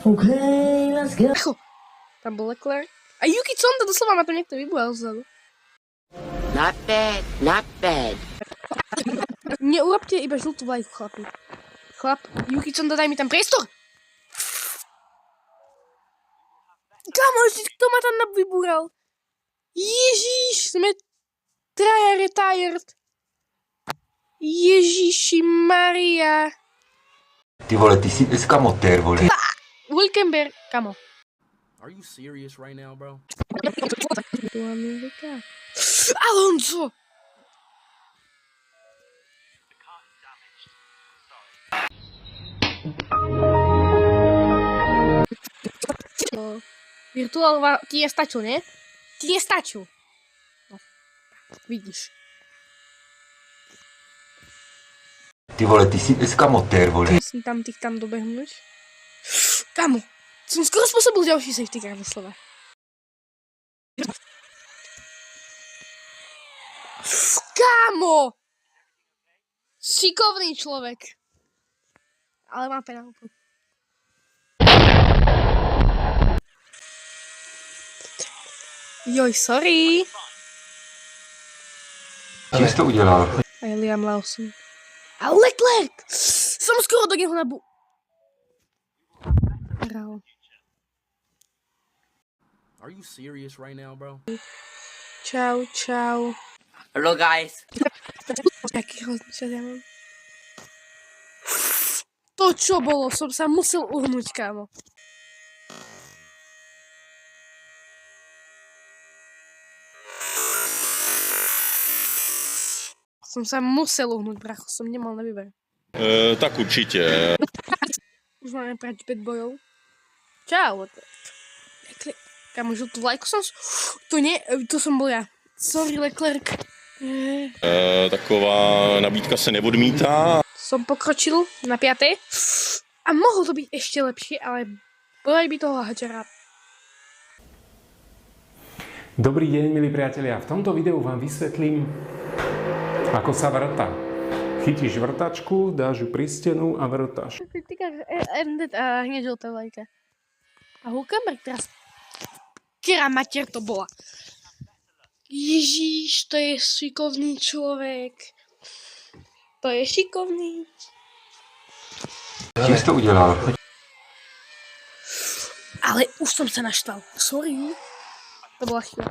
Okay, let's go. Tam bol Leclerc. A Yuki Tsunoda, doslova ma to niekto vybúhal zadu. Not bad, not bad. Neurobte iba žltú vlajku, chlapi. Chlap, Yuki Tsunoda, daj mi tam priestor! Kamo, ešte kto ma tam vybúral? Ježiš, sme traja retired. Ježiši Maria. Ty vole, ty si dneska motér, vole. Hülkenberg, kamo. Are you serious right now, bro? Tu Amerika. Alonso! Virtuál ti nestačil, nie? Ti nestačil. No, vidíš. Ty vole, ty si dneska motér, vole. Musím tam tých tam dobehnúť. Kamo, som skoro spôsobil ďalší safety car doslova. Kamo! Šikovný človek. Ale má penálku. Joj, sorry. Čím jsi to udělal? A je Liam Lawson. A Leclerc! Som skoro do neho hral. Are you serious right now, bro? Čau, čau. Hello, guys. Aký hrozný čas ja mám. To čo bolo? Som sa musel uhnúť, kámo. Som sa musel uhnúť, bracho. Som nemal na výber. Tak určite. Už máme prať 5 bojov. Čau. Kámo, žltú vlajku som... To som bol ja. Sorry, Leclerc. Taková nabídka se neodmítá. Som pokročil na 5. A mohlo to byť ešte lepšie, ale bodaj by toho hačera. Dobrý deň, milí priatelia. V tomto videu vám vysvetlím, ako sa vrta. Chytíš vrtačku, dáš ju pri stenu a vrtaš. A hneď žltá vlajka. A Hülkenberg teraz... Kera mater to bola. Ježíš, to je šikovný človek. To je šikovný. Čím jsi to udělal? Ale už som sa naštval. Sorry. To bola chyba.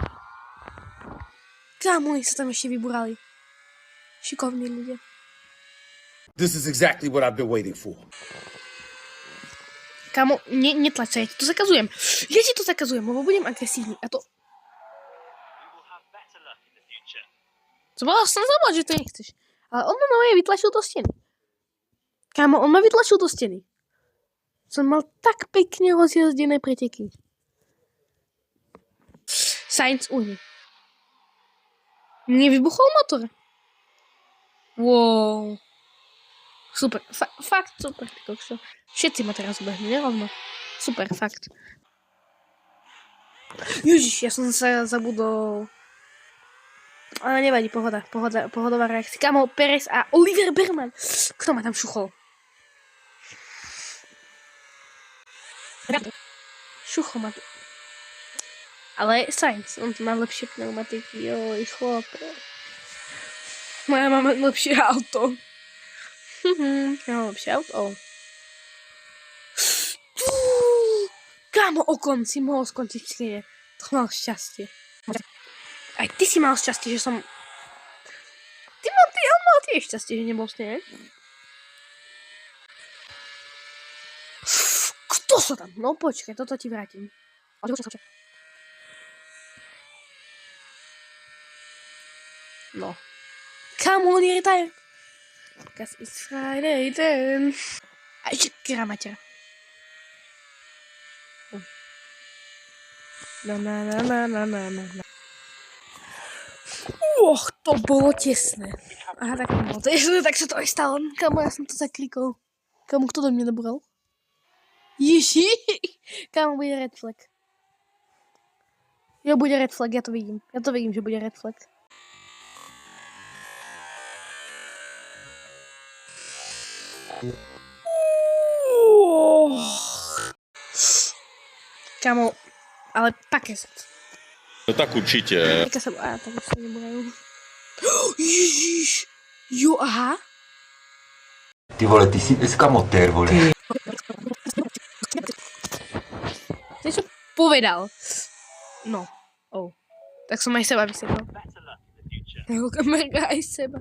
Kámo, sa tam ešte vybúrali. Šikovní ľudia. This is exactly what I've been waiting for. Kámo, netlač sa, ja ti to zakazujem. Ja ti to zakazujem, lebo budem agresívny. A to... Som zabal, že to nechceš. Ale on ma vytlačil do steny. Kámo, on ma vytlačil do steny. Som mal tak pekne rozjazdené preteky. Sainz uhni. Nevybuchol motor. Wow. Super, fakt super. Všetci ma teraz ubehli, nerovno. Super, fakt. Ježiš, ja som sa zabudol. Ale nevadí, pohodová reakcia. Kámo, Perez a Oliver Berman. Kto ma tam šuchol? Šuchol ma tu. Ale Sainz, on má lepšie pneumatiky, joj, chlop. Moja mama lepšie auto. Ja mám lepšie auto. Kámo, Ocon si mohol skončiť v skine. To mal šťastie. Aj ty si mal šťastie, že som... On mal tiež šťastie, že nebol v skine. Kto sa tam? No počkaj, toto ti vrátim. No. Come on, je retired. Because it's Friday then. A ešte kramaťa. Na. To bolo tesné. Aha, tak to bolo tesné, tak sa to aj stalo. Kamo, ja som to zaklikol. Kamo, kto do mňa dobral? Ježi! Kamo, bude red flag. Jo, bude red flag, ja to vidím. Ja to vidím, že bude red flag. Kámo, ale pak je set. Tak určitě. Teďka se... A tak už se nebudu. Ježíš. Jo, aha. Ty vole, ty jsi dneska motér, vole. Ty jsi povedal. No. Oh. Tak som aj seba vysvetlil. Jeho kamerka aj seba.